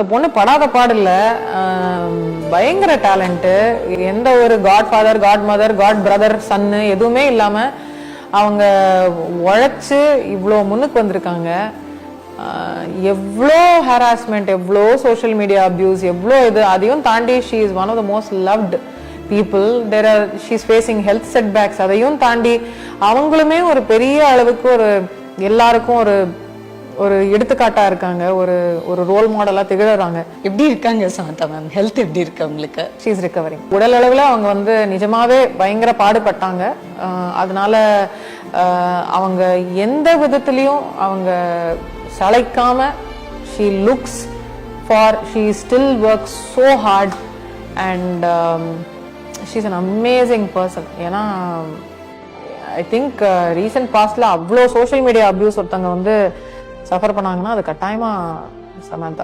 அந்த பொண்ணு படாத பாடல, பயங்கர டேலண்ட்டு. எந்த ஒரு god father, god mother, god brother, சன்னு எதுவுமே இல்லாம அவங்க உழைச்சு இவ்வளோ முன்னுக்கு வந்திருக்காங்க. எவ்வளோ ஹராஸ்மெண்ட், எவ்வளோ சோஷியல் மீடியா அபியூஸ், எவ்வளோ இது, அதையும் தாண்டி she is one of the most loved people. She is facing health setbacks. அதையும் தாண்டி அவங்களுமே ஒரு பெரிய அளவுக்கு ஒரு எல்லாருக்கும் ஒரு ஒரு எடுத்துக்காட்டா இருக்காங்க, ஒரு ஒரு ரோல் மாடலா திகழறாங்க. எப்படி இருக்காங்க சமந்தா மேம்? ஹெல்த் எப்படி இருக்கு அவங்களுக்கு? She is recovering. உடல் அளவில் அவங்க வந்து நிஜமாவே பயங்கர பாடுபட்டாங்க. அதனால அவங்க எந்த விதத்திலையும் அவங்க சளைக்காம she looks for, she still works so hard and she is an amazing person. ஏன்னா ஐ திங்க் ரீசெண்ட் பாஸ்ட்ல அவ்வளோ சோஷியல் மீடியா அபியூஸ் ஒருத்தவங்க வந்து சஃபர் பண்ணாங்கன்னா அது கட்டாயமா சமந்தா.